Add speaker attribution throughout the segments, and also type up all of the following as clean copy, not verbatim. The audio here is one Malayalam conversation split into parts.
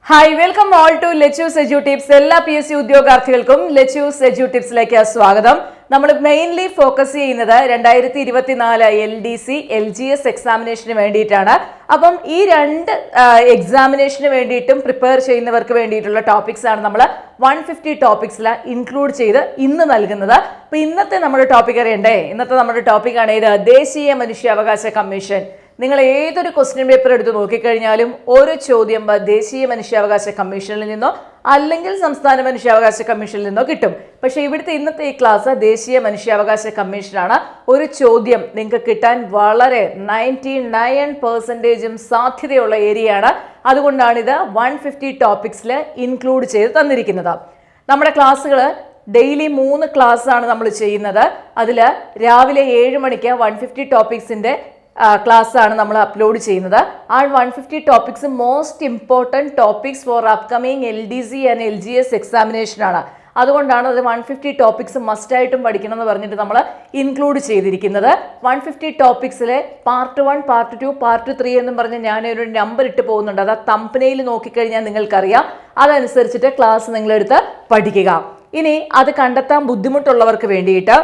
Speaker 1: Hi welcome all to lettuce edu tips. എല്ലാ PSC ഉദ്യോഗാർത്ഥികൾക്കും ലെറ്റ്യൂസ് എഡ്യൂ ടിപ്സിലേക്ക് സ്വാഗതം. നമ്മൾ മെയിൻലി ഫോക്കസ് ചെയ്യുന്നത് 2024 LDC LGS എക്സാമിനേഷന് വേണ്ടിയിട്ടാണ്. അപ്പം ഈ രണ്ട് എക്സാമിനേഷന് വേണ്ടിയിട്ടും പ്രിപ്പയർ ചെയ്യുന്നവർക്ക് വേണ്ടിയിട്ടുള്ള ടോപ്പിക്സ് ആണ് നമ്മൾ 150 ടോപ്പിക്സിൽ ഇൻക്ലൂഡ് ചെയ്ത് ഇന്ന് നൽകുന്നത്. അപ്പൊ ഇന്നത്തെ നമ്മുടെ ടോപ്പിക് അറിയണ്ടേ? ഇന്നത്തെ നമ്മുടെ ടോപ്പിക്കാണ് ഇത് ദേശീയ മനുഷ്യാവകാശ കമ്മീഷൻ. നിങ്ങൾ ഏതൊരു ക്വസ്റ്റ്യൻ പേപ്പർ എടുത്ത് നോക്കിക്കഴിഞ്ഞാലും ഒരു ചോദ്യം ദേശീയ മനുഷ്യാവകാശ കമ്മീഷനിൽ നിന്നോ അല്ലെങ്കിൽ സംസ്ഥാന മനുഷ്യാവകാശ കമ്മീഷനിൽ നിന്നോ കിട്ടും. പക്ഷേ ഇവിടുത്തെ ഇന്നത്തെ ഈ ക്ലാസ് ദേശീയ മനുഷ്യാവകാശ കമ്മീഷനാണ്. ഒരു ചോദ്യം നിങ്ങൾക്ക് കിട്ടാൻ വളരെ 99% സാധ്യതയുള്ള ഏരിയയാണ്. അതുകൊണ്ടാണിത് 150 ടോപ്പിക്സിൽ ഇൻക്ലൂഡ് ചെയ്ത് തന്നിരിക്കുന്നത്. നമ്മുടെ ക്ലാസ്സുകൾ ഡെയിലി 3 ക്ലാസ്സാണ് നമ്മൾ ചെയ്യുന്നത്. അതിൽ രാവിലെ 7 മണിക്ക് 150 ടോപ്പിക്സിൻ്റെ ക്ലാസ് ആണ് നമ്മൾ അപ്ലോഡ് ചെയ്യുന്നത്. ആ 150 topics most important topics four upcoming LDC and LGS examination ആണ്. അതുകൊണ്ടാണ് അത് 150 ടോപ്പിക്സ് മസ്റ്റായിട്ടും പഠിക്കണം എന്ന് പറഞ്ഞിട്ട് നമ്മൾ ഇൻക്ലൂഡ് ചെയ്തിരിക്കുന്നത്. 150 ടോപ്പിക്സിലെ പാർട്ട് 1, പാർട്ട് 2, പാർട്ട് 3 എന്നും പറഞ്ഞ് ഞാനൊരു നമ്പർ ഇട്ട് പോകുന്നുണ്ട്. അത് ആ തമ്പനെയിൽ നോക്കിക്കഴിഞ്ഞാൽ നിങ്ങൾക്കറിയാം. അതനുസരിച്ചിട്ട് ക്ലാസ് നിങ്ങളെടുത്ത് പഠിക്കുക. ഇനി അത് കണ്ടെത്താൻ ബുദ്ധിമുട്ടുള്ളവർക്ക് വേണ്ടിയിട്ട്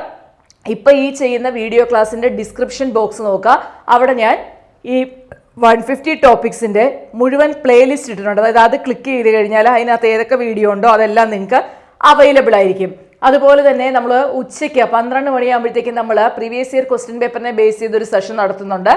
Speaker 1: ഇപ്പം ഈ ചെയ്യുന്ന വീഡിയോ ക്ലാസ്സിൻ്റെ ഡിസ്ക്രിപ്ഷൻ ബോക്സ് നോക്കുക. അവിടെ ഞാൻ ഈ 150 ടോപ്പിക്സിൻ്റെ മുഴുവൻ പ്ലേലിസ്റ്റ് ഇട്ടിട്ടുണ്ട്. അതായത് അത് ക്ലിക്ക് ചെയ്ത് കഴിഞ്ഞാൽ അതിനകത്ത് ഏതൊക്കെ വീഡിയോ ഉണ്ടോ അതെല്ലാം നിങ്ങൾക്ക് അവൈലബിൾ ആയിരിക്കും. അതുപോലെ തന്നെ നമ്മൾ ഉച്ചയ്ക്ക് 12 മണിയാകുമ്പോഴത്തേക്കും നമ്മൾ പ്രീവിയസ് ഇയർ ക്വസ്റ്റ്യൻ പേപ്പറിനെ ബേസ് ചെയ്തൊരു സെഷൻ നടത്തുന്നുണ്ട്.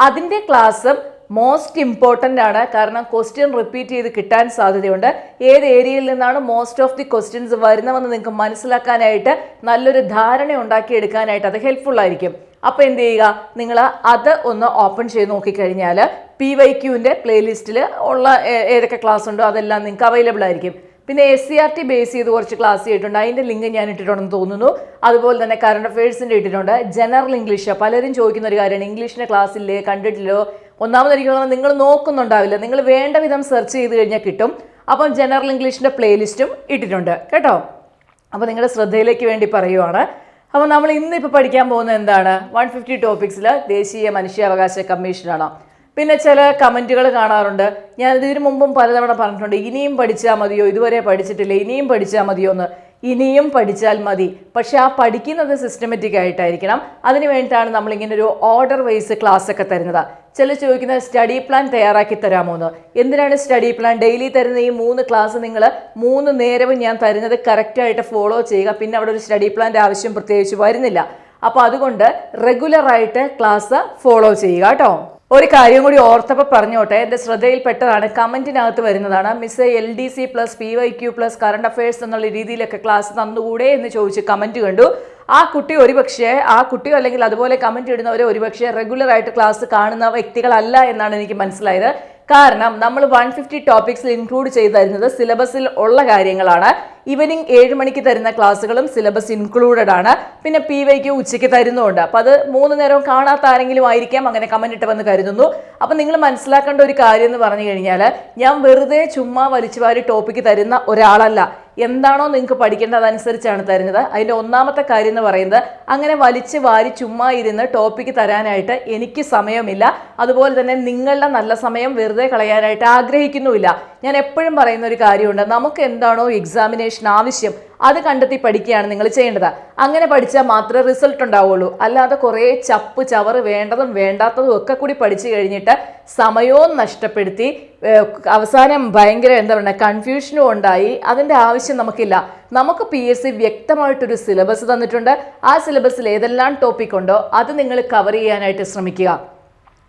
Speaker 1: അതിൻ്റെ ക്ലാസ്സും മോസ്റ്റ് ഇമ്പോർട്ടൻ്റ് ആണ്. കാരണം ക്വസ്റ്റ്യൻ റിപ്പീറ്റ് ചെയ്ത് കിട്ടാൻ സാധ്യതയുണ്ട്. ഏത് ഏരിയയിൽ നിന്നാണ് മോസ്റ്റ് ഓഫ് ദി ക്വസ്റ്റ്യൻസ് വരുന്നതെന്ന് നിങ്ങൾക്ക് മനസ്സിലാക്കാനായിട്ട് നല്ലൊരു ധാരണ ഉണ്ടാക്കിയെടുക്കാനായിട്ട് അത് ഹെൽപ്ഫുൾ ആയിരിക്കും. അപ്പോൾ എന്ത് ചെയ്യുക, നിങ്ങൾ അത് ഒന്ന് ഓപ്പൺ ചെയ്ത് നോക്കിക്കഴിഞ്ഞാൽ PYQൻ്റെ പ്ലേലിസ്റ്റിൽ ഉള്ള ഏതൊക്കെ ക്ലാസ് ഉണ്ടോ അതെല്ലാം നിങ്ങൾക്ക് അവൈലബിൾ ആയിരിക്കും. പിന്നെ SCRT ബേസ് ചെയ്ത് കുറച്ച് ക്ലാസ് ചെയ്തിട്ടുണ്ട്. അതിൻ്റെ ലിങ്ക് ഞാൻ ഇട്ടിട്ടുണ്ടെന്ന് തോന്നുന്നു. അതുപോലെ തന്നെ കറണ്ട് അഫയേഴ്സിൻ്റെ ഇട്ടിട്ടുണ്ട്. ജനറൽ ഇംഗ്ലീഷ് പലരും ചോദിക്കുന്ന ഒരു കാര്യമാണ്, ഇംഗ്ലീഷിൻ്റെ ക്ലാസ് ഇല്ലേ, കണ്ടിട്ടില്ലോ? ഒന്നാമതായിരിക്കും നിങ്ങൾ നോക്കുന്നുണ്ടാവില്ല. നിങ്ങൾ വേണ്ട വിധം സെർച്ച് ചെയ്ത് കഴിഞ്ഞാൽ കിട്ടും. അപ്പം ജനറൽ ഇംഗ്ലീഷിൻ്റെ പ്ലേലിസ്റ്റും ഇട്ടിട്ടുണ്ട് കേട്ടോ. അപ്പോൾ നിങ്ങളുടെ ശ്രദ്ധയിലേക്ക് വേണ്ടി പറയുവാണ്. അപ്പോൾ നമ്മൾ ഇന്നിപ്പോൾ പഠിക്കാൻ പോകുന്നത് എന്താണ്? 150 ടോപ്പിക്സിൽ ദേശീയ മനുഷ്യാവകാശ കമ്മീഷനാണ്. പിന്നെ ചില കമൻറ്റുകൾ കാണാറുണ്ട്. ഞാൻ ഇതിനു മുമ്പും പലതവണ പറഞ്ഞിട്ടുണ്ട്, ഇനിയും പഠിച്ചാൽ മതിയോ, ഇതുവരെ പഠിച്ചിട്ടില്ല, ഇനിയും പഠിച്ചാൽ മതിയോ എന്ന്. ഇനിയും പഠിച്ചാൽ മതി, പക്ഷെ ആ പഠിക്കുന്നത് സിസ്റ്റമാറ്റിക് ആയിട്ടായിരിക്കണം. അതിന് വേണ്ടിയിട്ടാണ് നമ്മളിങ്ങനെ ഒരു ഓർഡർ വൈസ് ക്ലാസ് ഒക്കെ തരുന്നത്. ചില ചോദിക്കുന്നത് സ്റ്റഡി പ്ലാൻ തയ്യാറാക്കി തരാമോ എന്ന്. എന്തിനാണ് സ്റ്റഡി പ്ലാൻ? ഡെയിലി തരുന്ന ഈ 3 ക്ലാസ് നിങ്ങൾ 3 നേരവും ഞാൻ തരുന്നത് കറക്റ്റായിട്ട് ഫോളോ ചെയ്യുക. പിന്നെ അവിടെ ഒരു സ്റ്റഡി പ്ലാൻ്റെ ആവശ്യം പ്രത്യേകിച്ച് വരുന്നില്ല. അപ്പോൾ അതുകൊണ്ട് റെഗുലറായിട്ട് ക്ലാസ് ഫോളോ ചെയ്യുക കേട്ടോ. ഒരു കാര്യം കൂടി ഓർത്തപ്പോൾ പറഞ്ഞോട്ടെ, എൻ്റെ ശ്രദ്ധയിൽപ്പെട്ടതാണ്, കമൻറ്റിനകത്ത് വരുന്നതാണ്. Miss LDC plus PYQ plus current affairs എന്നുള്ള രീതിയിലൊക്കെ ക്ലാസ് തന്നുകൂടെ എന്ന് ചോദിച്ച് കമൻറ്റ് കണ്ടു. ആ കുട്ടി ഒരുപക്ഷെ, ആ കുട്ടിയോ അല്ലെങ്കിൽ അതുപോലെ കമൻറ്റ് ഇടുന്നവരെ ഒരുപക്ഷെ റെഗുലറായിട്ട് ക്ലാസ് കാണുന്ന വ്യക്തികളല്ല എന്നാണ് എനിക്ക് മനസ്സിലായത്. കാരണം നമ്മൾ 150 ടോപ്പിക്സിൽ ഇൻക്ലൂഡ് ചെയ്ത് തരുന്നത് സിലബസിൽ ഉള്ള കാര്യങ്ങളാണ്. ഈവനിങ് 7 മണിക്ക് തരുന്ന ക്ലാസ്സുകളും സിലബസ് ഇൻക്ലൂഡഡ് ആണ്. പിന്നെ PYQ ഉച്ചയ്ക്ക് തരുന്നുണ്ട്. അപ്പോൾ അത് 3 നേരവും കാണാത്ത ആരെങ്കിലും ആയിരിക്കാം അങ്ങനെ കമൻറ്റ് ഇട്ടവെന്ന് കരുതുന്നു. അപ്പം നിങ്ങൾ മനസ്സിലാക്കേണ്ട ഒരു കാര്യം എന്ന് പറഞ്ഞു കഴിഞ്ഞാൽ, ഞാൻ വെറുതെ ചുമ്മാ വലിച്ചു വാരി ടോപ്പിക്ക് തരുന്ന ഒരാളല്ല. എന്താണോ നിങ്ങൾക്ക് പഠിക്കേണ്ടത് അതനുസരിച്ചാണ് തരുന്നത്. അതിൻ്റെ ഒന്നാമത്തെ കാര്യം എന്ന് പറയുന്നത്, അങ്ങനെ വലിച്ച് വാരി ചുമ്മാ ഇരുന്ന് ടോപ്പിക്ക് തരാനായിട്ട് എനിക്ക് സമയമില്ല. അതുപോലെ തന്നെ നിങ്ങളുടെ നല്ല സമയം വെറുതെ കളയാനായിട്ട് ആഗ്രഹിക്കുന്നുമില്ല. ഞാൻ എപ്പോഴും പറയുന്ന ഒരു കാര്യമുണ്ട്, നമുക്ക് എന്താണോ എക്സാമിനേഷൻ ആവശ്യം അത് കണ്ടെത്തി പഠിക്കുകയാണ് നിങ്ങൾ ചെയ്യേണ്ടത്. അങ്ങനെ പഠിച്ചാൽ മാത്രമേ റിസൾട്ട് ഉണ്ടാവുള്ളൂ. അല്ലാതെ കുറേ ചപ്പ് ചവറ് വേണ്ടതും വേണ്ടാത്തതും ഒക്കെ കൂടി പഠിച്ചു കഴിഞ്ഞിട്ട് സമയവും നഷ്ടപ്പെടുത്തി അവസാനം ഭയങ്കര എന്താ പറയുക കൺഫ്യൂഷനും ഉണ്ടായി. അതിൻ്റെ ആവശ്യം നമുക്കില്ല. നമുക്ക് PSC വ്യക്തമായിട്ടൊരു സിലബസ് തന്നിട്ടുണ്ട്. ആ സിലബസിൽ ഏതെല്ലാം ടോപ്പിക് ഉണ്ടോ അത് നിങ്ങൾ കവർ ചെയ്യാനായിട്ട് ശ്രമിക്കുക.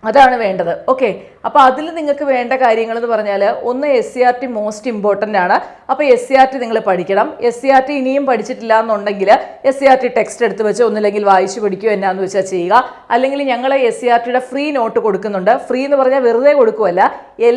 Speaker 1: അതാണ് വേണ്ടത്. ഓക്കെ, അപ്പോൾ അതിൽ നിങ്ങൾക്ക് വേണ്ട കാര്യങ്ങൾ എന്ന് പറഞ്ഞാൽ, ഒന്ന് SCRT മോസ്റ്റ് ഇമ്പോർട്ടൻ്റ് ആണ്. അപ്പോൾ SCRT നിങ്ങൾ പഠിക്കണം. SCRT ഇനിയും പഠിച്ചിട്ടില്ല എന്നുണ്ടെങ്കിൽ SCRT ടെക്സ്റ്റ് എടുത്ത് വെച്ച് ഒന്നില്ലെങ്കിൽ വായിച്ച് പഠിക്കുക, എന്നാന്ന് വെച്ചാൽ ചെയ്യുക. അല്ലെങ്കിൽ ഞങ്ങൾ SCRTയുടെ ഫ്രീ നോട്ട് കൊടുക്കുന്നുണ്ട്. ഫ്രീ എന്ന് പറഞ്ഞാൽ വെറുതെ കൊടുക്കുമല്ല,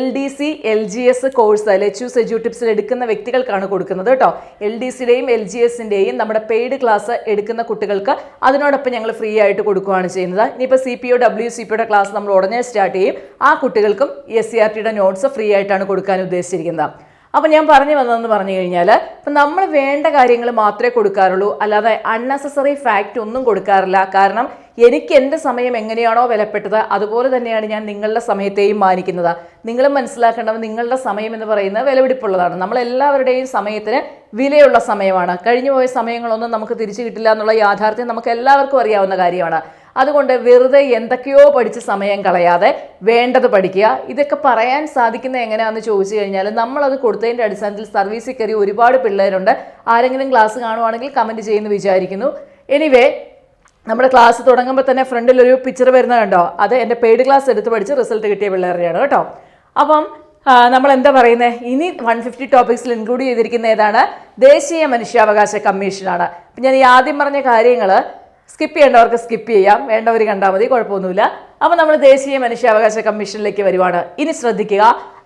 Speaker 1: LDC LGS course let us edu ടിപ്സിൽ എടുക്കുന്ന വ്യക്തികൾക്കാണ് കൊടുക്കുന്നത് കേട്ടോ. LDCയുടെയും LGSൻ്റെയും നമ്മുടെ പെയ്ഡ് ക്ലാസ് എടുക്കുന്ന കുട്ടികൾക്ക് അതിനോടൊപ്പം ഞങ്ങൾ ഫ്രീ ആയിട്ട് കൊടുക്കുകയാണ് ചെയ്യുന്നത്. ഇനിയിപ്പോൾ CPO WCPയുടെ ക്ലാസ് നമ്മൾ ഉടനെ സ്റ്റാർട്ട് ചെയ്യും. ആ കുട്ടികൾക്കും SCRTയുടെ നോട്ട്സ് ഫ്രീ ആയിട്ടാണ് കൊടുക്കാൻ ഉദ്ദേശിച്ചിരിക്കുന്നത്. അപ്പോൾ ഞാൻ പറഞ്ഞു വന്നതെന്ന് പറഞ്ഞു കഴിഞ്ഞാൽ, ഇപ്പം നമ്മൾ വേണ്ട കാര്യങ്ങൾ മാത്രമേ കൊടുക്കാറുള്ളൂ. അല്ലാതെ അൺനെസസറി ഫാക്റ്റ് ഒന്നും കൊടുക്കാറില്ല. കാരണം എനിക്ക് എൻ്റെ സമയം എങ്ങനെയാണോ വിലപ്പെട്ടത് അതുപോലെ തന്നെയാണ് ഞാൻ നിങ്ങളുടെ സമയത്തെയും മാനിക്കുന്നത്. നിങ്ങളും മനസ്സിലാക്കേണ്ടത് നിങ്ങളുടെ സമയം എന്ന് പറയുന്നത് വിലപിടിപ്പുള്ളതാണ്. നമ്മളെല്ലാവരുടെയും സമയത്തിന് വിലയുള്ള സമയമാണ്. കഴിഞ്ഞു പോയ സമയങ്ങളൊന്നും നമുക്ക് തിരിച്ചു കിട്ടില്ല എന്നുള്ള യാഥാർത്ഥ്യം നമുക്ക് എല്ലാവർക്കും അറിയാവുന്ന കാര്യമാണ്. അതുകൊണ്ട് വെറുതെ എന്തൊക്കെയോ പഠിച്ച് സമയം കളയാതെ വേണ്ടത് പഠിക്കുക. ഇതൊക്കെ പറയാൻ സാധിക്കുന്നത് എങ്ങനെയാണെന്ന് ചോദിച്ചു കഴിഞ്ഞാൽ നമ്മളത് കൊടുത്തതിൻ്റെ അടിസ്ഥാനത്തിൽ സർവീസിൽ കയറി ഒരുപാട് പിള്ളേരുണ്ട്. ആരെങ്കിലും ക്ലാസ് കാണുവാണെങ്കിൽ കമൻറ്റ് ചെയ്യുമെന്ന് വിചാരിക്കുന്നു. എനിവേ, നമ്മുടെ ക്ലാസ് തുടങ്ങുമ്പോൾ തന്നെ ഫ്രണ്ടിൽ ഒരു പിക്ചർ വരുന്നത് കണ്ടോ, അത് എൻ്റെ പെയ്ഡ് ക്ലാസ് എടുത്ത് പഠിച്ച് റിസൾട്ട് കിട്ടിയ പിള്ളേരുടെയാണ് കേട്ടോ. അപ്പം നമ്മൾ എന്താ പറയുന്നത്, ഇനി 150 ടോപ്പിക്സിൽ ഇൻക്ലൂഡ് ചെയ്തിരിക്കുന്ന ഏതാണ്? ദേശീയ മനുഷ്യാവകാശ കമ്മീഷനാണ്. അപ്പം ഞാൻ ഈ ആദ്യം പറഞ്ഞ കാര്യങ്ങൾ സ്കിപ്പ് ചെയ്യേണ്ടവർക്ക് സ്കിപ്പ് ചെയ്യാം, വേണ്ടവർ കണ്ടാൽ മതി, കുഴപ്പമൊന്നുമില്ല. അപ്പം നമ്മൾ ദേശീയ മനുഷ്യാവകാശ കമ്മീഷനിലേക്ക് വരുവാണ്. ഇനി ശ്രദ്ധിക്കുക,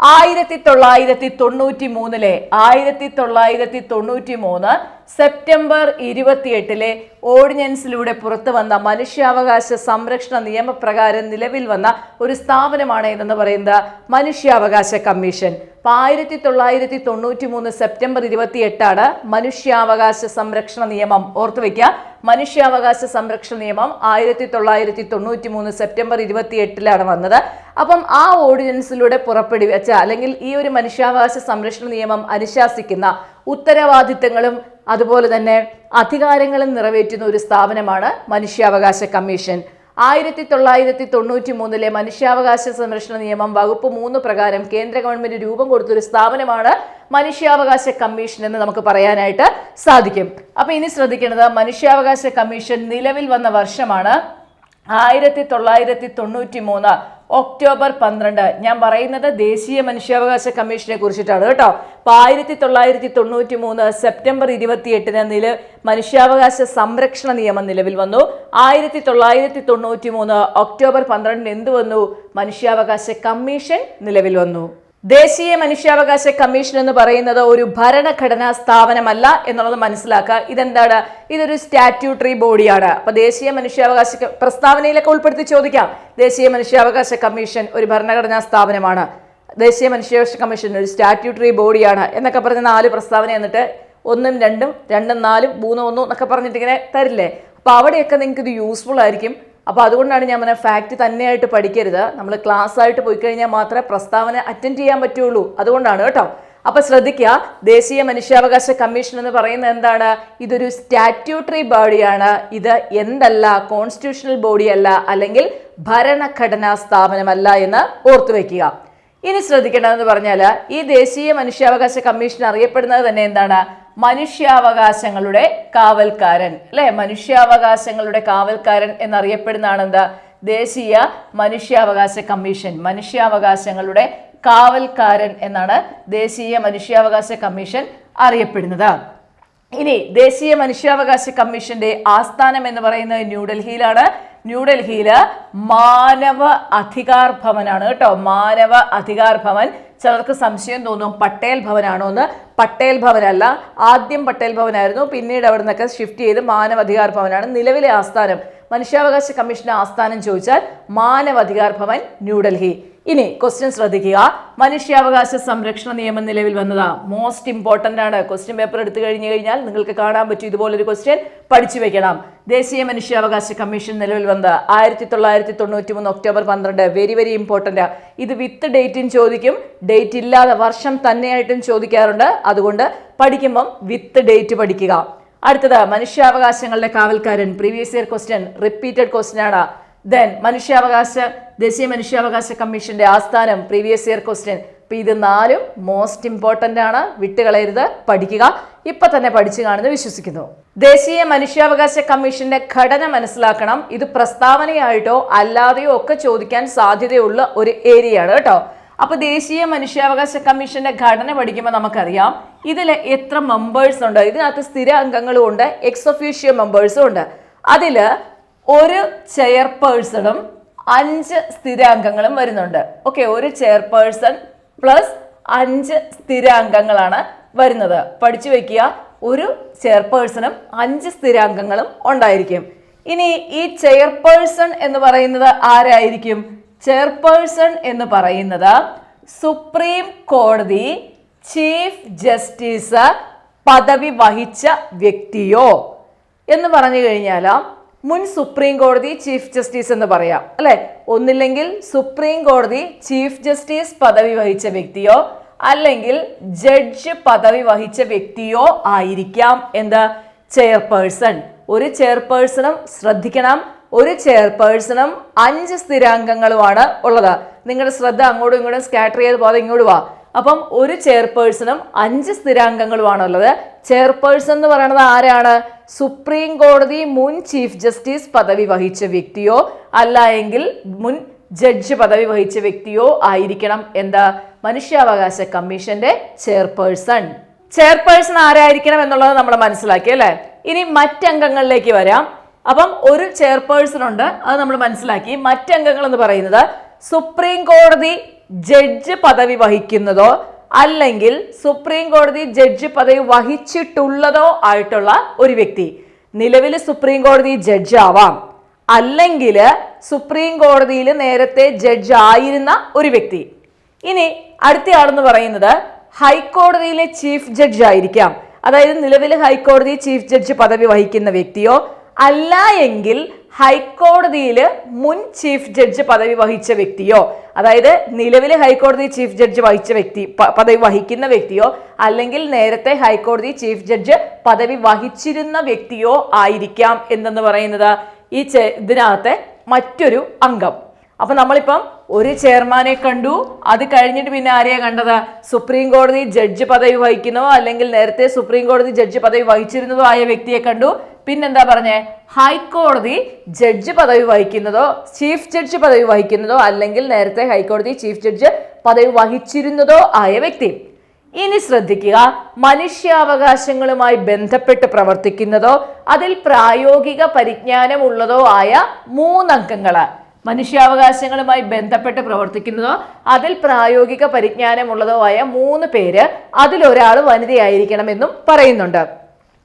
Speaker 1: 1993 സെപ്റ്റംബർ 28 ഓർഡിനൻസിലൂടെ പുറത്തു വന്ന മനുഷ്യാവകാശ സംരക്ഷണ നിയമപ്രകാരം നിലവിൽ വന്ന ഒരു സ്ഥാപനമാണ് ഇതെന്ന് പറയുന്നത് മനുഷ്യാവകാശ കമ്മീഷൻ. 1993 സെപ്റ്റംബർ 28 മനുഷ്യാവകാശ സംരക്ഷണ നിയമം. ഓർത്തു വയ്ക്കുക, മനുഷ്യാവകാശ സംരക്ഷണ നിയമം 1993 സെപ്റ്റംബർ 28 വന്നത്. അപ്പം ആ ഓർഡിനൻസിലൂടെ പുറപ്പെടുവിച്ച അല്ലെങ്കിൽ ഈ ഒരു മനുഷ്യാവകാശ സംരക്ഷണ നിയമം അനുശാസിക്കുന്ന ഉത്തരവാദിത്തങ്ങളും അതുപോലെ തന്നെ അധികാരങ്ങളും നിറവേറ്റുന്ന ഒരു സ്ഥാപനമാണ് മനുഷ്യാവകാശ കമ്മീഷൻ. 1993 മനുഷ്യാവകാശ സംരക്ഷണ നിയമം വകുപ്പ് 3 പ്രകാരം കേന്ദ്ര ഗവൺമെന്റ് രൂപം കൊടുത്തൊരു സ്ഥാപനമാണ് മനുഷ്യാവകാശ കമ്മീഷൻ എന്ന് നമുക്ക് പറയാനായിട്ട് സാധിക്കും. അപ്പൊ ഇനി ശ്രദ്ധിക്കേണ്ടത്, മനുഷ്യാവകാശ കമ്മീഷൻ നിലവിൽ വന്ന വർഷമാണ് 1993 ഒക്ടോബർ 12. ഞാൻ പറയുന്നത് ദേശീയ മനുഷ്യാവകാശ കമ്മീഷനെ കുറിച്ചിട്ടാണ് കേട്ടോ. അപ്പൊ 1993 സെപ്റ്റംബർ 28 മനുഷ്യാവകാശ സംരക്ഷണ നിയമം നിലവിൽ വന്നു. 1993 ഒക്ടോബർ 12 എന്ത് വന്നു? മനുഷ്യാവകാശ കമ്മീഷൻ നിലവിൽ വന്നു. ദേശീയ മനുഷ്യാവകാശ കമ്മീഷൻ എന്ന് പറയുന്നത് ഒരു ഭരണഘടനാ സ്ഥാപനമല്ല എന്നുള്ളത് മനസ്സിലാക്കുക. ഇതെന്താണ്? ഇതൊരു സ്റ്റാറ്റ്യൂട്ടറി ബോഡിയാണ്. അപ്പൊ ദേശീയ മനുഷ്യാവകാശ പ്രസ്താവനയിലൊക്കെ ഉൾപ്പെടുത്തി ചോദിക്കാം, ദേശീയ മനുഷ്യാവകാശ കമ്മീഷൻ ഒരു ഭരണഘടനാ സ്ഥാപനമാണ്, ദേശീയ മനുഷ്യാവകാശ കമ്മീഷൻ ഒരു സ്റ്റാറ്റ്യൂട്ടറി ബോഡിയാണ് എന്നൊക്കെ പറഞ്ഞ് 4 പ്രസ്താവന എന്നിട്ട് 1, 2, 2, 4, 3, 1 എന്നൊക്കെ പറഞ്ഞിട്ട് ഇങ്ങനെ തരില്ലേ. അപ്പൊ അവിടെയൊക്കെ നിങ്ങൾക്ക് ഇത് യൂസ്ഫുൾ ആയിരിക്കും. അപ്പോൾ അതുകൊണ്ടാണ് ഞാൻ പറഞ്ഞ ഫാക്റ്റ് തന്നെയായിട്ട് പഠിക്കരുത്. നമ്മൾ ക്ലാസ് ആയിട്ട് പോയി കഴിഞ്ഞാൽ മാത്രമേ പ്രസ്താവന അറ്റൻഡ് ചെയ്യാൻ പറ്റുള്ളൂ. അതുകൊണ്ടാണ് കേട്ടോ. അപ്പൊ ശ്രദ്ധിക്കുക, ദേശീയ മനുഷ്യാവകാശ കമ്മീഷൻ എന്ന് പറയുന്നത് എന്താണ്? ഇതൊരു സ്റ്റാറ്റ്യൂട്ടറി ബോഡിയാണ്. ഇത് എന്തല്ല? കോൺസ്റ്റിറ്റ്യൂഷണൽ ബോഡി അല്ല, അല്ലെങ്കിൽ ഭരണഘടനാ സ്ഥാപനമല്ല എന്ന് ഓർത്തു വെക്കുക. ഇനി ശ്രദ്ധിക്കേണ്ടതെന്ന് പറഞ്ഞാൽ ഈ ദേശീയ മനുഷ്യാവകാശ കമ്മീഷൻ അറിയപ്പെടുന്നത് തന്നെ എന്താണ്? മനുഷ്യാവകാശങ്ങളുടെ കാവൽക്കാരൻ, അല്ലെ? മനുഷ്യാവകാശങ്ങളുടെ കാവൽക്കാരൻ എന്നറിയപ്പെടുന്നതാണ് എന്താ? ദേശീയ മനുഷ്യാവകാശ കമ്മീഷൻ. മനുഷ്യാവകാശങ്ങളുടെ കാവൽക്കാരൻ എന്നാണ് ദേശീയ മനുഷ്യാവകാശ കമ്മീഷൻ അറിയപ്പെടുന്നത്. ഇനി ദേശീയ മനുഷ്യാവകാശ കമ്മീഷന്റെ ആസ്ഥാനം എന്ന് പറയുന്നത് ന്യൂഡൽഹിയിലാണ്. ന്യൂഡൽഹിയില് മാനവ അധികാർ ഭവനാണ് കേട്ടോ. മാനവ അധികാർ ഭവൻ. ചിലർക്ക് സംശയം തോന്നും പട്ടേൽ ഭവനാണോ എന്ന്. പട്ടേൽ ഭവനല്ല, ആദ്യം പട്ടേൽ ഭവനായിരുന്നു, പിന്നീട് അവിടെ നിന്നൊക്കെ ഷിഫ്റ്റ് ചെയ്ത് മാനവാധികാർ ഭവനാണ് നിലവിലെ ആസ്ഥാനം. മനുഷ്യാവകാശ കമ്മീഷന്റെ ആസ്ഥാനം ചോദിച്ചാൽ മാനവാധികാർ ഭവൻ, ന്യൂഡൽഹി. ഇനി ക്വസ്റ്റ്യൻ ശ്രദ്ധിക്കുക, മനുഷ്യാവകാശ സംരക്ഷണ നിയമം നിലവിൽ വന്നതാ. മോസ്റ്റ് ഇമ്പോർട്ടന്റ് ആണ്. ക്വസ്റ്റ്യൻ പേപ്പർ എടുത്തു കഴിഞ്ഞു കഴിഞ്ഞാൽ നിങ്ങൾക്ക് കാണാൻ പറ്റും ഇതുപോലൊരു ക്വസ്റ്റ്യൻ പഠിച്ചു വെക്കണം. ദേശീയ മനുഷ്യാവകാശ കമ്മീഷൻ നിലവിൽ വന്നത് 1993 ഒക്ടോബർ 12. Very very important. ഇത് വിത്ത് ഡേറ്റും ചോദിക്കും, ഡേറ്റ് ഇല്ലാതെ വർഷം തന്നെയായിട്ടും ചോദിക്കാറുണ്ട്. അതുകൊണ്ട് പഠിക്കുമ്പം വിത്ത് ഡേറ്റ് പഠിക്കുക. അടുത്തത് മനുഷ്യാവകാശങ്ങളുടെ കാവൽക്കാരൻ. Previous year question, repeated question ആണ്. ദെൻ ദേശീയ മനുഷ്യാവകാശ കമ്മീഷന്റെ ആസ്ഥാനം, പ്രീവിയസ് ഇയർ ക്വസ്റ്റ്യൻ. അപ്പൊ ഇത് 4 മോസ്റ്റ് ഇമ്പോർട്ടന്റ് ആണ്, വിട്ടുകളയരുത്, പഠിക്കുക. ഇപ്പൊ തന്നെ പഠിച്ചു കാണുന്നു വിശ്വസിക്കുന്നു. ദേശീയ മനുഷ്യാവകാശ കമ്മീഷന്റെ ഘടന മനസ്സിലാക്കണം. ഇത് പ്രസ്താവനയായിട്ടോ അല്ലാതെയോ ഒക്കെ ചോദിക്കാൻ സാധ്യതയുള്ള ഒരു ഏരിയ ആണ് കേട്ടോ. അപ്പൊ ദേശീയ മനുഷ്യാവകാശ കമ്മീഷന്റെ ഘടന പഠിക്കുമ്പോൾ നമുക്കറിയാം ഇതിൽ എത്ര മെമ്പേഴ്സ് ഉണ്ട്. ഇതിനകത്ത് സ്ഥിര അംഗങ്ങളും ഉണ്ട്, എക്സ് ഒഫീഷ്യോ മെമ്പേഴ്സും ഉണ്ട്. അതില് ഒരു ചെയർപേഴ്സണും 5 സ്ഥിരാംഗങ്ങളും വരുന്നുണ്ട്. ഓക്കെ, ഒരു ചെയർപേഴ്സൺ പ്ലസ് 5 സ്ഥിരാംഗങ്ങളാണ് വരുന്നത്. പഠിച്ചു വെക്കുക, ഒരു ചെയർപേഴ്സണും 5 സ്ഥിരാംഗങ്ങളും ഉണ്ടായിരിക്കും. ഇനി ഈ ചെയർപേഴ്സൺ എന്ന് പറയുന്നത് ആരായിരിക്കും? ചെയർപേഴ്സൺ എന്ന് പറയുന്നത് സുപ്രീം കോടതി ചീഫ് ജസ്റ്റിസ് പദവി വഹിച്ച വ്യക്തിയോ എന്ന് പറഞ്ഞു കഴിഞ്ഞാൽ മുൻ സുപ്രീം കോടതി ചീഫ് ജസ്റ്റിസ് എന്ന് പറയാം അല്ലെ. ഒന്നില്ലെങ്കിൽ സുപ്രീം കോടതി ചീഫ് ജസ്റ്റിസ് പദവി വഹിച്ച വ്യക്തിയോ അല്ലെങ്കിൽ ജഡ്ജ് പദവി വഹിച്ച വ്യക്തിയോ ആയിരിക്കാം എന്ത് ചെയർപേഴ്സൺ. ഒരു ചെയർപേഴ്സണും ശ്രദ്ധിക്കണം, ഒരു ചെയർപേഴ്സണും 5 സ്ഥിരാംഗങ്ങളുമാണ് ഉള്ളത്. നിങ്ങളുടെ ശ്രദ്ധ അങ്ങോട്ടും ഇങ്ങോട്ടും സ്കാറ്റർ ചെയ്ത് പോകാതെ ഇങ്ങോട്ട് വാ. അപ്പം ഒരു ചെയർപേഴ്സണും 5 സ്ഥിരാംഗങ്ങളുമാണുള്ളത്. ചെയർപേഴ്സൺ എന്ന് പറയുന്നത് ആരാണ്? സുപ്രീം കോടതി മുൻ ചീഫ് ജസ്റ്റിസ് പദവി വഹിച്ച വ്യക്തിയോ അല്ല എങ്കിൽ മുൻ ജഡ്ജ് പദവി വഹിച്ച വ്യക്തിയോ ആയിരിക്കണം എന്താ മനുഷ്യാവകാശ കമ്മീഷന്റെ ചെയർപേഴ്സൺ. ചെയർപേഴ്സൺ ആരായിരിക്കണം എന്നുള്ളത് നമ്മൾ മനസ്സിലാക്കി അല്ലെ. ഇനി മറ്റംഗങ്ങളിലേക്ക് വരാം. അപ്പം ഒരു ചെയർപേഴ്സൺ ഉണ്ട്, അത് നമ്മൾ മനസ്സിലാക്കി. മറ്റംഗങ്ങൾ എന്ന് പറയുന്നത് സുപ്രീം കോടതി ജഡ്ജ് പദവി വഹിക്കുന്നതോ അല്ലെങ്കിൽ സുപ്രീം കോടതി ജഡ്ജ് പദവി വഹിച്ചിട്ടുള്ളതോ ആയിട്ടുള്ള ഒരു വ്യക്തി. നിലവിൽ സുപ്രീം കോടതി ജഡ്ജ് ആവാം, അല്ലെങ്കിൽ സുപ്രീം കോടതിയിൽ നേരത്തെ ജഡ്ജ് ആയിരുന്ന ഒരു വ്യക്തി. ഇനി അടുത്ത ആളെന്ന് പറയുന്നത് ഹൈക്കോടതിയിലെ ചീഫ് ജഡ്ജ് ആയിരിക്കാം. അതായത് നിലവിൽ ഹൈക്കോടതി ചീഫ് ജഡ്ജ് പദവി വഹിക്കുന്ന വ്യക്തിയോ അല്ല എങ്കിൽ ഹൈക്കോടതിയിൽ മുൻ ചീഫ് ജഡ്ജ് പദവി വഹിച്ച വ്യക്തിയോ, അതായത് നിലവിൽ ഹൈക്കോടതി ചീഫ് ജഡ്ജ് വഹിച്ച വ്യക്തി പദവി വഹിക്കുന്ന വ്യക്തിയോ അല്ലെങ്കിൽ നേരത്തെ ഹൈക്കോടതി ചീഫ് ജഡ്ജ് പദവി വഹിച്ചിരുന്ന വ്യക്തിയോ ആയിരിക്കാം എന്തെന്ന് പറയുന്നത് ഈ ഇതിനകത്തെ മറ്റൊരു അംഗം. അപ്പൊ നമ്മളിപ്പം ഒരു ചെയർമാനെ കണ്ടു, അത് കഴിഞ്ഞിട്ട് പിന്നെ ആരെയാ കണ്ടത്? സുപ്രീം കോടതി ജഡ്ജ് പദവി വഹിക്കുന്നതോ അല്ലെങ്കിൽ നേരത്തെ സുപ്രീം കോടതി ജഡ്ജ് പദവി വഹിച്ചിരുന്നതോ ആയ വ്യക്തിയെ കണ്ടു. പിന്നെന്താ പറഞ്ഞേ? ഹൈക്കോടതി ജഡ്ജ് പദവി വഹിക്കുന്നതോ ചീഫ് ജഡ്ജ് പദവി വഹിക്കുന്നതോ അല്ലെങ്കിൽ നേരത്തെ ഹൈക്കോടതി ചീഫ് ജഡ്ജ് പദവി വഹിച്ചിരുന്നതോ ആയ വ്യക്തി. ഇനി ശ്രദ്ധിക്കുക, മനുഷ്യാവകാശങ്ങളുമായി ബന്ധപ്പെട്ട് പ്രവർത്തിക്കുന്നതോ അതിൽ പ്രായോഗിക പരിജ്ഞാനമുള്ളതോ ആയ 3 അംഗങ്ങള്. മനുഷ്യാവകാശങ്ങളുമായി ബന്ധപ്പെട്ട് പ്രവർത്തിക്കുന്നതോ അതിൽ പ്രായോഗിക പരിജ്ഞാനമുള്ളതോ ആയ 3 പേര്, അതിലൊരാൾ വനിതയായിരിക്കണമെന്നും പറയുന്നുണ്ട്.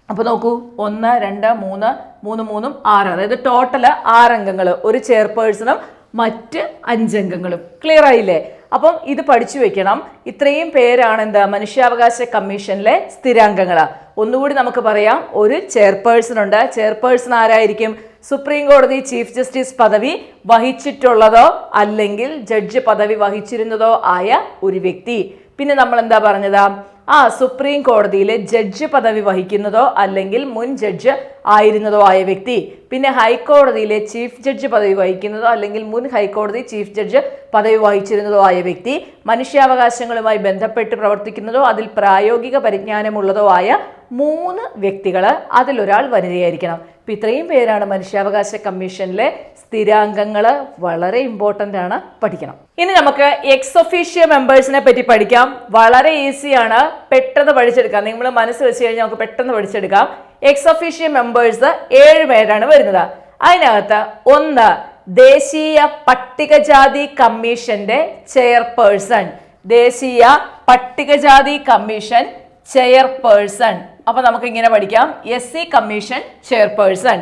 Speaker 1: അപ്പൊ നോക്കൂ, 1 2 3 3 3 6, അതായത് ടോട്ടല് 6 അംഗങ്ങൾ, ഒരു ചെയർപേഴ്സണും മറ്റ് 5 അംഗങ്ങളും. ക്ലിയർ ആയില്ലേ? അപ്പം ഇത് പഠിച്ചു വെക്കണം. ഇത്രയും പേരാണ് എന്താ മനുഷ്യാവകാശ കമ്മീഷനിലെ സ്ഥിരാംഗങ്ങള്. ഒന്നുകൂടി നമുക്ക് പറയാം, ഒരു ചെയർപേഴ്സൺ ഉണ്ട്. ചെയർപേഴ്സൺ ആരായിരിക്കും? സുപ്രീം കോടതി ചീഫ് ജസ്റ്റിസ് പദവി വഹിച്ചിട്ടുള്ളതോ അല്ലെങ്കിൽ ജഡ്ജ് പദവി വഹിച്ചിരുന്നതോ ആയ ഒരു വ്യക്തി. പിന്നെ നമ്മൾ എന്താ പറഞ്ഞത്? സുപ്രീം കോടതിയിലെ ജഡ്ജ് പദവി വഹിക്കുന്നതോ അല്ലെങ്കിൽ മുൻ ജഡ്ജ് ആയിരുന്നതോ ആയ വ്യക്തി. പിന്നെ ഹൈക്കോടതിയിലെ ചീഫ് ജഡ്ജ് പദവി വഹിക്കുന്നതോ അല്ലെങ്കിൽ മുൻ ഹൈക്കോടതി ചീഫ് ജഡ്ജ് പദവി വഹിച്ചിരുന്നതോ ആയ വ്യക്തി. മനുഷ്യാവകാശങ്ങളുമായി ബന്ധപ്പെട്ട് പ്രവർത്തിക്കുന്നതോ അതിൽ പ്രായോഗിക പരിജ്ഞാനമുള്ളതോ ആയ 3 വ്യക്തികൾ, അതിലൊരാൾ വനിതയായിരിക്കണം. അപ്പം ഇത്രയും പേരാണ് മനുഷ്യാവകാശ കമ്മീഷനിലെ സ്ഥിരാംഗങ്ങൾ. വളരെ ഇമ്പോർട്ടൻ്റ് ആണ്, പഠിക്കണം. ഇനി നമുക്ക് എക്സ് ഒഫീഷ്യോ മെമ്പേഴ്സിനെ പറ്റി പഠിക്കാം. വളരെ ഈസിയാണ്, പെട്ടെന്ന് പഠിച്ചെടുക്കാം. നിങ്ങൾ മനസ്സ് വെച്ച് കഴിഞ്ഞാൽ നമുക്ക് പെട്ടെന്ന് പഠിച്ചെടുക്കാം. എക്സ് ഒഫീഷ്യോ മെമ്പേഴ്സ് 7 പേരാണ് വരുന്നത്. അതിനകത്ത് 1 ദേശീയ പട്ടികജാതി കമ്മീഷന്റെ ചെയർപേഴ്സൺ. ദേശീയ പട്ടികജാതി കമ്മീഷൻ ചെയർപേഴ്സൺ. അപ്പൊ നമുക്ക് ഇങ്ങനെ പഠിക്കാം: SC കമ്മീഷൻ ചെയർപേഴ്സൺ.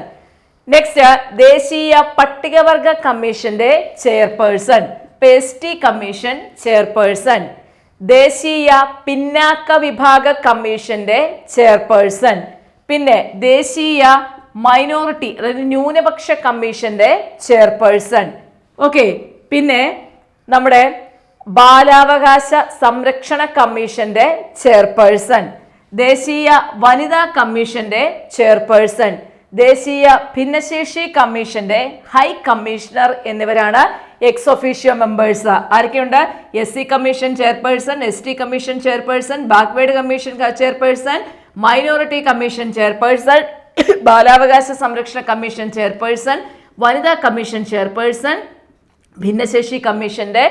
Speaker 1: നെക്സ്റ്റ് ദേശീയ പട്ടികവർഗ കമ്മീഷന്റെ ചെയർപേഴ്സൺ. ST commission chairperson. ദേശീയ പിന്നാക്ക വിഭാഗ കമ്മീഷന്റെ ചെയർപേഴ്സൺ. പിന്നെ ദേശീയ മൈനോറിറ്റി, അതായത് ന്യൂനപക്ഷ കമ്മീഷന്റെ ചെയർപേഴ്സൺ. ഓക്കെ, പിന്നെ നമ്മുടെ ബാലാവകാശ സംരക്ഷണ കമ്മീഷന്റെ ചെയർപേഴ്സൺ. ദേശീയ വനിതാ കമ്മീഷന്റെ ചെയർപേഴ്സൺ. ദേശീയ ഭിന്നശേഷി കമ്മീഷന്റെ ഹൈ കമ്മീഷണർ എന്നിവരാണ് എക്സ് ഒഫീഷ്യോ മെമ്പേഴ്സ്. ആരൊക്കെയുണ്ട്? SC commission chairperson, ST commission chairperson, backward commission chairperson, minority commission chairperson, ബാലാവകാശ സംരക്ഷണ കമ്മീഷൻ ചെയർപേഴ്സൺ, വനിതാ കമ്മീഷൻ ചെയർപേഴ്സൺ, ഭിന്നശേഷി കമ്മീഷന്റെ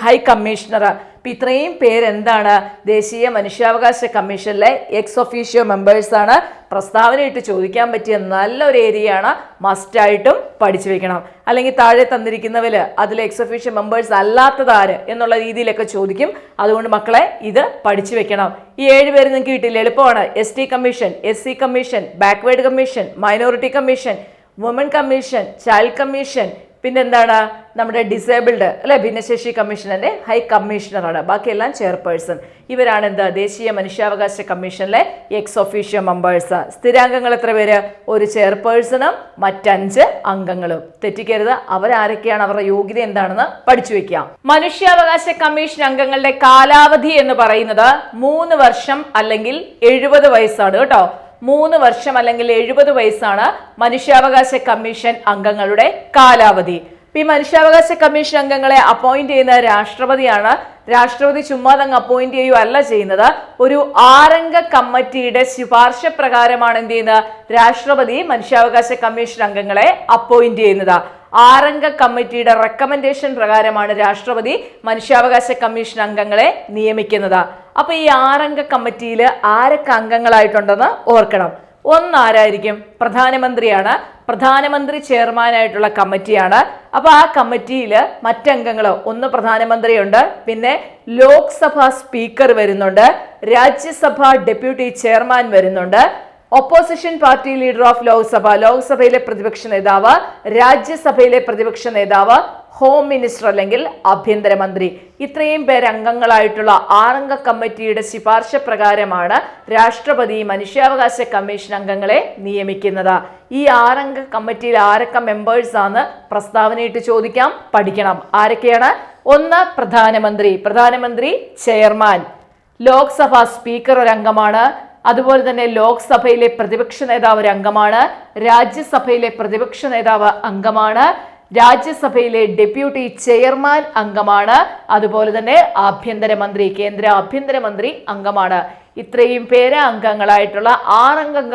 Speaker 1: ഹൈ കമ്മീഷണർ. അപ്പൊ ഇത്രയും പേരെന്താണ്? ദേശീയ മനുഷ്യാവകാശ കമ്മീഷനിലെ എക്സ് ഒഫീഷ്യോ മെമ്പേഴ്സ് ആണ്. പ്രസ്താവനയിട്ട് ചോദിക്കാൻ പറ്റിയ നല്ലൊരു ഏരിയയാണ്, മസ്റ്റായിട്ടും പഠിച്ചു വെക്കണം. അല്ലെങ്കിൽ താഴെ തന്നിരിക്കുന്നവര് അതിൽ എക്സ് ഒഫീഷ്യോ മെമ്പേഴ്സ് അല്ലാത്തതാര് എന്നുള്ള രീതിയിലൊക്കെ ചോദിക്കും. അതുകൊണ്ട് മക്കളെ ഇത് പഠിച്ചു വെക്കണം. ഈ 7 പേര് നിങ്ങൾക്ക് കിട്ടില്ല, എളുപ്പമാണ്. ST commission, SC commission, backward commission, minority commission, woman commission, child commission, പിന്നെന്താണ് നമ്മുടെ ഡിസേബിൾഡ് അല്ലെ ഭിന്നശേഷി കമ്മീഷന്റെ ഹൈ കമ്മീഷണറാണ്. ബാക്കിയെല്ലാം ചെയർപേഴ്സൺ. ഇവരാണ് എന്താ ദേശീയ മനുഷ്യാവകാശ കമ്മീഷനിലെ എക്സ് ഒഫീഷ്യോ മെമ്പേഴ്സ്. സ്ഥിരാംഗങ്ങൾ എത്ര പേര്? ഒരു ചെയർപേഴ്സണും മറ്റ്5 അംഗങ്ങളും. തെറ്റിക്കരുത്. അവരാരൊക്കെയാണ്, അവരുടെ യോഗ്യത എന്താണെന്ന് പഠിച്ചു വെക്കാം. മനുഷ്യാവകാശ കമ്മീഷൻ അംഗങ്ങളുടെ കാലാവധി എന്ന് പറയുന്നത് 3 വർഷം അല്ലെങ്കിൽ 70 വയസ്സാണ് കേട്ടോ. 3 വർഷം അല്ലെങ്കിൽ 70 വയസ്സാണ് മനുഷ്യാവകാശ കമ്മീഷൻ അംഗങ്ങളുടെ കാലാവധി. ഈ മനുഷ്യാവകാശ കമ്മീഷൻ അംഗങ്ങളെ അപ്പോയിന്റ് ചെയ്യുന്ന രാഷ്ട്രപതിയാണ്. രാഷ്ട്രപതി ചുമ്മാതങ്ങ് അപ്പോയിന്റ് ചെയ്യുകയല്ല ചെയ്യുന്നത്. ഒരു 6 കമ്മിറ്റിയുടെ ശുപാർശ പ്രകാരമാണ് എന്ത് ചെയ്യുന്നത്? രാഷ്ട്രപതി മനുഷ്യാവകാശ കമ്മീഷൻ അംഗങ്ങളെ അപ്പോയിന്റ് ചെയ്യുന്നത്. 6 കമ്മിറ്റിയുടെ റെക്കമെൻഡേഷൻ പ്രകാരമാണ് രാഷ്ട്രപതി മനുഷ്യാവകാശ കമ്മീഷൻ അംഗങ്ങളെ നിയമിക്കുന്നത്. അപ്പൊ ഈ 6 കമ്മിറ്റിയിൽ ആരൊക്കെ അംഗങ്ങളായിട്ടുണ്ടെന്ന് ഓർക്കണം. ആരായിരിക്കും? പ്രധാനമന്ത്രിയാണ്. പ്രധാനമന്ത്രി ചെയർമാനായിട്ടുള്ള കമ്മിറ്റിയാണ്. അപ്പൊ ആ കമ്മിറ്റിയിൽ മറ്റംഗങ്ങൾ ഒന്ന് പ്രധാനമന്ത്രിയുണ്ട്, പിന്നെ ലോക്സഭ സ്പീക്കർ വരുന്നുണ്ട്, രാജ്യസഭ ഡെപ്യൂട്ടി ചെയർമാൻ വരുന്നുണ്ട്, opposition party leader of Lok Sabha ലോക്സഭയിലെ പ്രതിപക്ഷ നേതാവ്, രാജ്യസഭയിലെ പ്രതിപക്ഷ നേതാവ്, ഹോം മിനിസ്റ്റർ അല്ലെങ്കിൽ ആഭ്യന്തരമന്ത്രി. ഇത്രയും പേര് അംഗങ്ങളായിട്ടുള്ള 6 കമ്മിറ്റിയുടെ ശുപാർശ പ്രകാരമാണ് രാഷ്ട്രപതി മനുഷ്യാവകാശ കമ്മീഷൻ അംഗങ്ങളെ നിയമിക്കുന്നത്. ഈ 6 കമ്മിറ്റിയിൽ ആരൊക്കെ മെമ്പേഴ്സ് ആണ് പ്രസ്താവനയിട്ട് ചോദിക്കാം, പഠിക്കണം. ആരൊക്കെയാണ്? ഒന്ന് പ്രധാനമന്ത്രി, പ്രധാനമന്ത്രി ചെയർമാൻ. ലോക്സഭ സ്പീക്കർ ഒരു അംഗമാണ്. അതുപോലെ തന്നെ ലോക്സഭയിലെ പ്രതിപക്ഷ നേതാവ് ഒരു അംഗമാണ്. രാജ്യസഭയിലെ പ്രതിപക്ഷ നേതാവ് അംഗമാണ്. രാജ്യസഭയിലെ ഡെപ്യൂട്ടി ചെയർമാൻ അംഗമാണ്. അതുപോലെ തന്നെ ആഭ്യന്തരമന്ത്രി, കേന്ദ്ര ആഭ്യന്തരമന്ത്രി അംഗമാണ്. ഇത്രയും പേര് അംഗങ്ങളായിട്ടുള്ള 6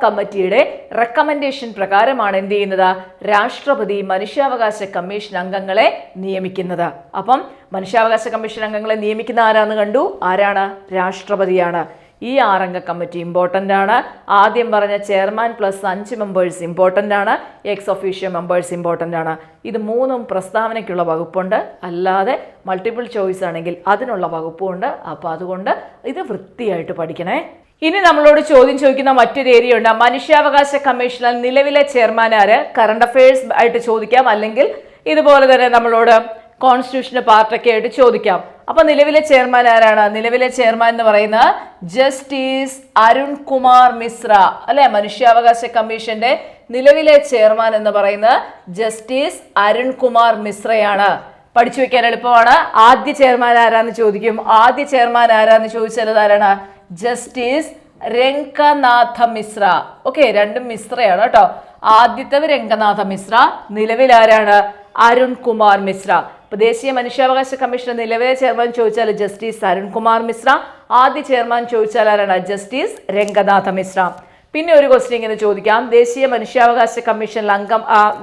Speaker 1: കമ്മിറ്റിയുടെ റെക്കമെൻഡേഷൻ പ്രകാരമാണ് എന്ത് ചെയ്യുന്നത്? രാഷ്ട്രപതി മനുഷ്യാവകാശ കമ്മീഷൻ അംഗങ്ങളെ നിയമിക്കുന്നത്. അപ്പം മനുഷ്യാവകാശ കമ്മീഷൻ അംഗങ്ങളെ നിയമിക്കുന്ന ആരാന്ന് കണ്ടു. ആരാണ്? രാഷ്ട്രപതിയാണ്. ഈ 6 കമ്മിറ്റി ഇമ്പോർട്ടൻ്റ് ആണ്. ആദ്യം പറഞ്ഞ ചെയർമാൻ പ്ലസ് 5 മെമ്പേഴ്സ് ഇമ്പോർട്ടൻ്റ് ആണ്. എക്സ് ഒഫീഷ്യോ മെമ്പേഴ്സ് ഇമ്പോർട്ടൻ്റ് ആണ്. ഇത് 3ഉം പ്രസ്താവനയ്ക്കുള്ള വകുപ്പുണ്ട്. അല്ലാതെ മൾട്ടിപ്പിൾ ചോയ്സ് ആണെങ്കിൽ അതിനുള്ള വകുപ്പുണ്ട്. അപ്പോൾ അതുകൊണ്ട് ഇത് വൃത്തിയായിട്ട് പഠിക്കണേ. ഇനി നമ്മളോട് ചോദ്യം ചോദിക്കുന്ന മറ്റൊരു ഏരിയ ഉണ്ട്. മനുഷ്യാവകാശ കമ്മീഷനിൽ നിലവിലെ ചെയർമാൻ ആര്? കറണ്ട് അഫയേഴ്സ് ആയിട്ട് ചോദിക്കാം, അല്ലെങ്കിൽ ഇതുപോലെ തന്നെ നമ്മളോട് കോൺസ്റ്റിറ്റ്യൂഷന്റെ പാർട്ടൊക്കെ ആയിട്ട് ചോദിക്കാം. അപ്പൊ നിലവിലെ ചെയർമാൻ ആരാണ്? നിലവിലെ ചെയർമാൻ എന്ന് പറയുന്നത് ജസ്റ്റിസ് അരുൺ കുമാർ മിശ്ര അല്ലെ. മനുഷ്യാവകാശ കമ്മീഷന്റെ നിലവിലെ ചെയർമാൻ എന്ന് പറയുന്നത് ജസ്റ്റിസ് അരുൺ കുമാർ മിശ്രയാണ്. പഠിച്ചു വെക്കാൻ എളുപ്പമാണ്. ആദ്യ ചെയർമാൻ ആരാന്ന് ചോദിക്കും. ആദ്യ ചെയർമാൻ ആരാന്ന് ചോദിച്ചാൽ ആരാണ്? ജസ്റ്റിസ് രംഗനാഥ മിശ്ര. ഓക്കെ, രണ്ടും മിശ്രയാണ് കേട്ടോ. ആദ്യത്തെ രംഗനാഥ മിശ്ര, നിലവിൽ ആരാണ്? അരുൺ കുമാർ മിശ്ര. ഇപ്പൊ ദേശീയ മനുഷ്യാവകാശ കമ്മീഷൻ നിലവിലെ ചെയർമാൻ ചോദിച്ചാൽ ജസ്റ്റിസ് അരുൺ കുമാർ മിശ്ര. ആദ്യ ചെയർമാൻ ചോദിച്ചാൽ ആരാണ്? ജസ്റ്റിസ് രംഗനാഥ മിശ്ര. പിന്നെ ഒരു ക്വസ്റ്റ്യൻ ഇങ്ങനെ ചോദിക്കാം. ദേശീയ മനുഷ്യാവകാശ കമ്മീഷൻ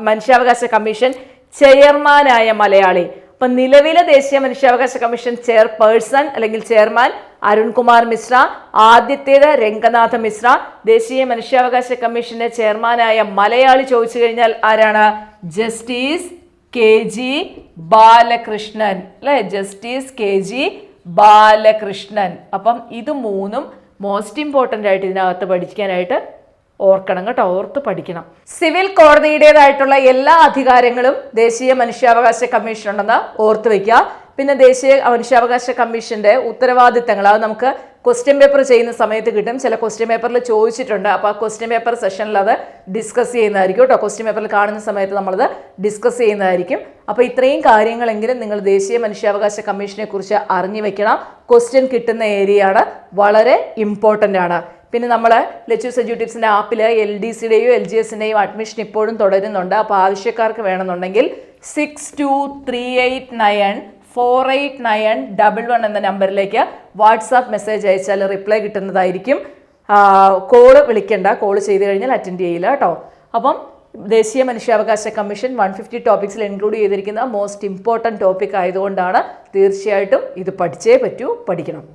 Speaker 1: മനുഷ്യാവകാശ കമ്മീഷൻ ചെയർമാനായ മലയാളി. അപ്പൊ നിലവിലെ ദേശീയ മനുഷ്യാവകാശ കമ്മീഷൻ ചെയർപേഴ്സൺ അല്ലെങ്കിൽ ചെയർമാൻ അരുൺ കുമാർ മിശ്ര. ആദ്യത്തേത് രംഗനാഥ മിശ്ര. ദേശീയ മനുഷ്യാവകാശ കമ്മീഷന്റെ ചെയർമാനായ മലയാളി ചോദിച്ചു കഴിഞ്ഞാൽ ആരാണ്? ജസ്റ്റിസ് KG ബാലകൃഷ്ണൻ അല്ലെ. Justice KG Balakrishnan. അപ്പം ഇത് 3ഉം മോസ്റ്റ് ഇമ്പോർട്ടൻ്റ് ആയിട്ട് ഇതിനകത്ത് പഠിക്കാനായിട്ട് ഓർക്കണം കേട്ടോ. ഓർത്ത് പഠിക്കണം. സിവിൽ കോടതിയുടേതായിട്ടുള്ള എല്ലാ അധികാരങ്ങളും ദേശീയ മനുഷ്യാവകാശ കമ്മീഷൻ ഉണ്ടെന്ന് ഓർത്ത് വെക്കുക. പിന്നെ ദേശീയ മനുഷ്യാവകാശ കമ്മീഷന്റെ ഉത്തരവാദിത്തങ്ങൾ അത് നമുക്ക് ക്വസ്റ്റ്യൻ പേപ്പർ ചെയ്യുന്ന സമയത്ത് കിട്ടും. ചില ക്വസ്റ്റ്യൻ പേപ്പറിൽ ചോദിച്ചിട്ടുണ്ട്. അപ്പോൾ ആ ക്വസ്റ്റ്യൻ പേപ്പർ സെഷനിൽ അത് ഡിസ്കസ് ചെയ്യുന്നതായിരിക്കും കേട്ടോ. ക്വസ്റ്റ്യൻ പേപ്പറിൽ കാണുന്ന സമയത്ത് നമ്മളത് ഡിസ്കസ് ചെയ്യുന്നതായിരിക്കും. അപ്പോൾ ഇത്രയും കാര്യങ്ങളെങ്കിലും നിങ്ങൾ ദേശീയ മനുഷ്യാവകാശ കമ്മീഷനെ കുറിച്ച് അറിഞ്ഞു വെക്കണം. ക്വസ്റ്റ്യൻ കിട്ടുന്ന ഏരിയയാണ്, വളരെ ഇമ്പോർട്ടൻ്റ് ആണ്. പിന്നെ നമ്മൾ ലെറ്റ്യൂസ് എഡ്യൂട്ടിപ്സിൻ്റെ ആപ്പിൽ LDCയുടെയും LGSൻ്റെയും അഡ്മിഷൻ ഇപ്പോഴും തുടരുന്നുണ്ട്. അപ്പോൾ ആവശ്യക്കാർക്ക് വേണമെന്നുണ്ടെങ്കിൽ 6238948911 എന്ന നമ്പറിലേക്ക് വാട്സാപ്പ് മെസ്സേജ് അയച്ചാൽ റിപ്ലൈ കിട്ടുന്നതായിരിക്കും. കോള് വിളിക്കേണ്ട, കോള് ചെയ്ത് കഴിഞ്ഞാൽ അറ്റൻഡ് ചെയ്യില്ല കേട്ടോ. അപ്പം ദേശീയ മനുഷ്യാവകാശ കമ്മീഷൻ 150 ടോപ്പിക്സിൽ ഇൻക്ലൂഡ് ചെയ്തിരിക്കുന്ന മോസ്റ്റ് ഇമ്പോർട്ടൻറ്റ് ടോപ്പിക് ആയതുകൊണ്ടാണ് തീർച്ചയായിട്ടും ഇത് പഠിച്ചേ പറ്റൂ, പഠിക്കണം.